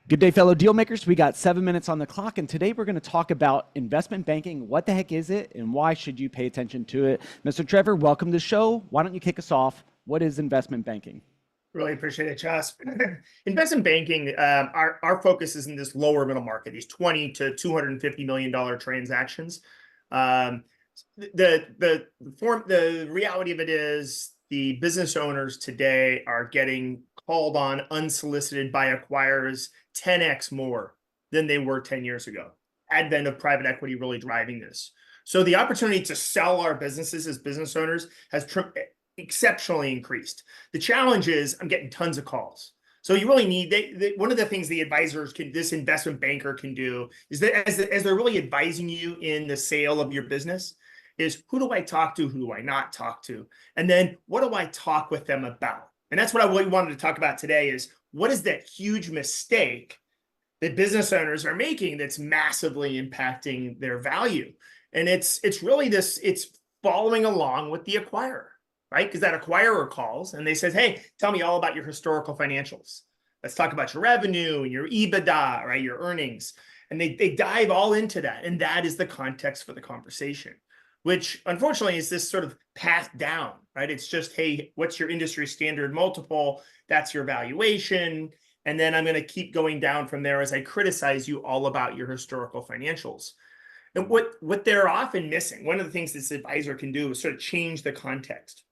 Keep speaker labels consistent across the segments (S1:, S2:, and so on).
S1: Good day, fellow deal makers. We got 7 minutes on the clock, and today we're going to talk about investment banking. What the heck is it, and why should you pay attention to it? Mr. Trevor, welcome to the show. Why don't you kick us off? What is investment banking?
S2: Really appreciate it, Josh. Investment banking, our focus is in this lower middle market, these 20 to $250 million transactions. Um, the reality of it is the business owners today are getting called on unsolicited by acquirers 10x more than they were 10 years ago. Advent of private equity really driving this. So the opportunity to sell our businesses as business owners has exceptionally increased. The challenge is I'm getting tons of calls. So you really need, one of the things the advisors can, this investment banker can do is that as they're really advising you in the sale of your business, is who do I talk to? Who do I not talk to? And then what do I talk with them about? And that's what I really wanted to talk about today is what is that huge mistake that business owners are making that's massively impacting their value? And it's really this, it's following along with the acquirer, right? Because that acquirer calls and they says, hey, tell me all about your historical financials. Let's talk about your revenue and your EBITDA, right? Your earnings. And they dive all into that. And that is the context for the conversation, which unfortunately is this sort of path down, right? It's just, hey, what's your industry standard multiple? That's your valuation. And then I'm going to keep going down from there as I criticize you all about your historical financials. And what they're often missing, one of the things this advisor can do is sort of change the context.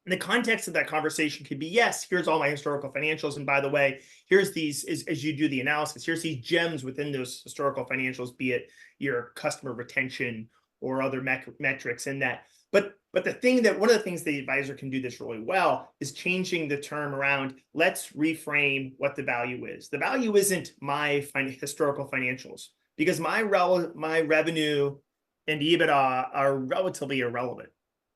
S2: And the context of that conversation could be, yes, here's all my historical financials. And by the way, here's these, as you do the analysis, here's these gems within those historical financials, be it your customer retention or other metrics in that. But the thing that one of the things the advisor can do this really well is changing the term around, let's reframe what the value is. The value isn't my historical financials because my revenue and EBITDA are relatively irrelevant.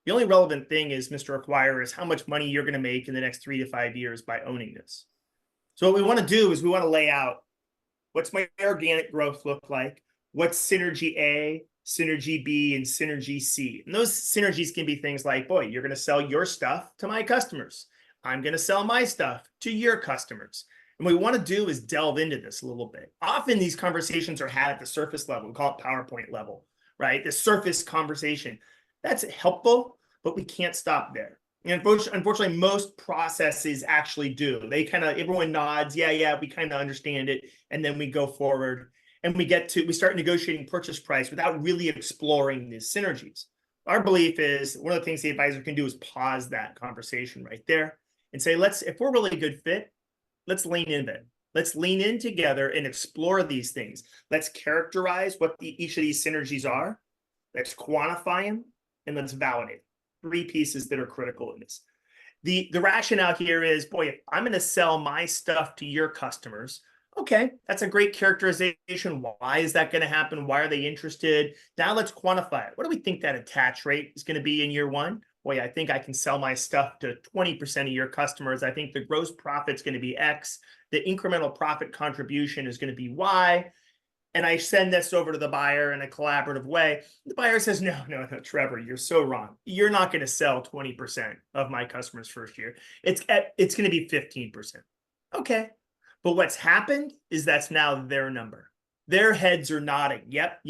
S2: The only relevant thing is, Mr. Acquirer, is how much money you're going to make in the next 3 to 5 years by owning this. So what we want to do is we want to lay out what's my organic growth look like, what's synergy A, synergy B, and synergy C. And those synergies can be things like, boy, you're going to sell your stuff to my customers. I'm going to sell my stuff to your customers. And what we want to do is delve into this a little bit. Often these conversations are had at the surface level. We call it PowerPoint level, right? The surface conversation. That's helpful, but we can't stop there. And unfortunately, most processes actually do. They kind of, everyone nods, yeah, we kind of understand it. And then we go forward and we start negotiating purchase price without really exploring these synergies. Our belief is one of the things the advisor can do is pause that conversation right there and say, if we're really a good fit, let's lean in it. Let's lean in together and explore these things. Let's characterize what each of these synergies are. Let's quantify them and let's validate. 3 pieces that are critical in this. The rationale here is, boy, if I'm going to sell my stuff to your customers, okay, that's a great characterization. Why is that going to happen? Why are they interested? Now let's quantify it. What do we think that attach rate is going to be in year 1? Boy, I think I can sell my stuff to 20% of your customers. I think the gross profit's going to be X. The incremental profit contribution is going to be Y. And I send this over to the buyer in a collaborative way. The buyer says, no, Trevor, you're so wrong. You're not going to sell 20% of my customers first year. It's going to be 15%. Okay. But what's happened is that's now their number. Their heads are nodding. Yep,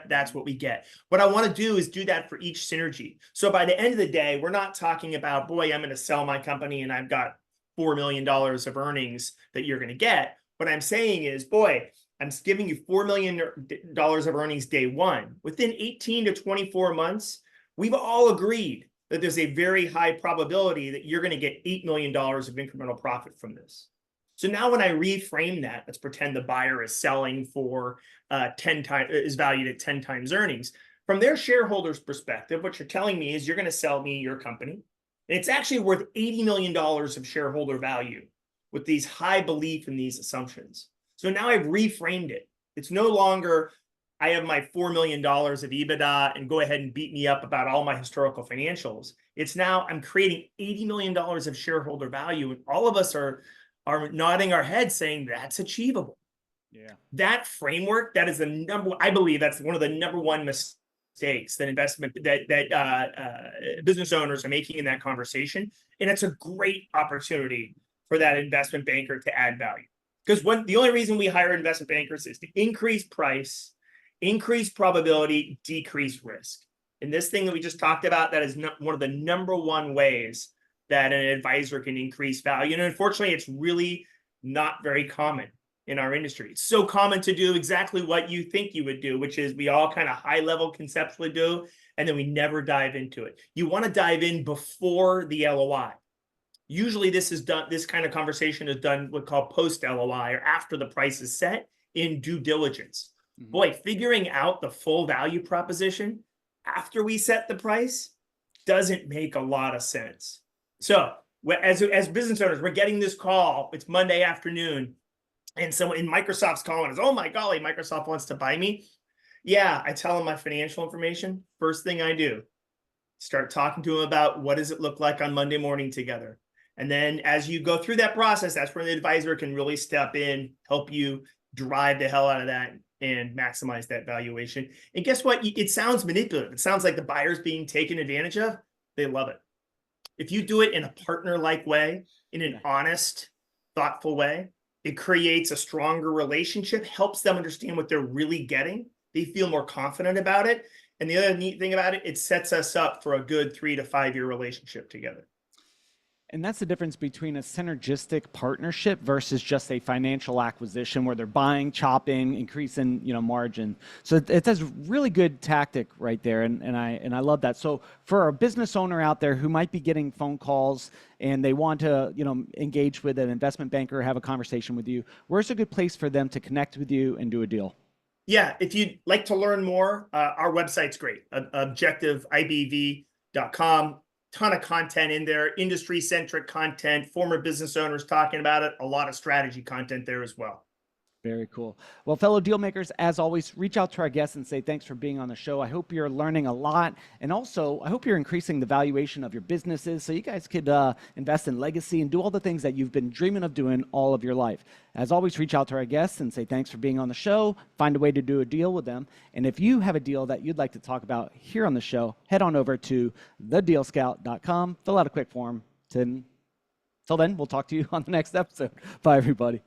S2: that's what we get. What I want to do is do that for each synergy. So by the end of the day, we're not talking about, boy, I'm going to sell my company and I've got $4 million of earnings that you're going to get. What I'm saying is, boy, I'm giving you $4 million of earnings day 1. Within 18 to 24 months, we've all agreed that there's a very high probability that you're going to get $8 million of incremental profit from this. So now when I reframe that, let's pretend the buyer is selling for 10 times, is valued at 10 times earnings. From their shareholders' perspective, what you're telling me is you're going to sell me your company. And it's actually worth $80 million of shareholder value with these high belief in these assumptions. So now I've reframed it. It's no longer, I have my $4 million of EBITDA and go ahead and beat me up about all my historical financials. It's now I'm creating $80 million of shareholder value. And all of us are nodding our heads saying that's achievable.
S1: Yeah.
S2: That framework, that is I believe that's one of the number one mistakes that business owners are making in that conversation. And it's a great opportunity for that investment banker to add value. Because the only reason we hire investment bankers is to increase price, increase probability, decrease risk. And this thing that we just talked about, that is one of the number one ways that an advisor can increase value. And unfortunately, it's really not very common in our industry. It's so common to do exactly what you think you would do, which is we all kind of high level conceptually do, and then we never dive into it. You want to dive in before the LOI. Usually this kind of conversation is done what we call post LOI, or after the price is set, in due diligence. Mm-hmm. Boy, figuring out the full value proposition after we set the price doesn't make a lot of sense. So as business owners, we're getting this call. It's Monday afternoon, and someone in Microsoft's calling us. Oh my golly, Microsoft wants to buy me. Yeah, I tell them my financial information. First thing I do, start talking to them about what does it look like on Monday morning together. And then as you go through that process, that's where the advisor can really step in, help you drive the hell out of that and maximize that valuation. And guess what? It sounds manipulative. It sounds like the buyer's being taken advantage of. They love it. If you do it in a partner-like way, in an honest, thoughtful way, it creates a stronger relationship, helps them understand what they're really getting. They feel more confident about it. And the other neat thing about it, it sets us up for a good 3 to 5 year relationship together.
S1: And that's the difference between a synergistic partnership versus just a financial acquisition where they're buying, chopping, increasing, margin. So it's a really good tactic right there, and I love that. So for a business owner out there who might be getting phone calls and they want to engage with an investment banker, have a conversation with you, where's a good place for them to connect with you and do a deal?
S2: Yeah, if you'd like to learn more, our website's great, objectiveibv.com. Ton of content in there, industry-centric content, former business owners talking about it, a lot of strategy content there as well.
S1: Very cool. Well, fellow deal makers, as always, reach out to our guests and say thanks for being on the show. I hope you're learning a lot. And also, I hope you're increasing the valuation of your businesses so you guys could invest in legacy and do all the things that you've been dreaming of doing all of your life. As always, reach out to our guests and say thanks for being on the show. Find a way to do a deal with them. And if you have a deal that you'd like to talk about here on the show, head on over to thedealscout.com, fill out a quick form. Till then, we'll talk to you on the next episode. Bye, everybody.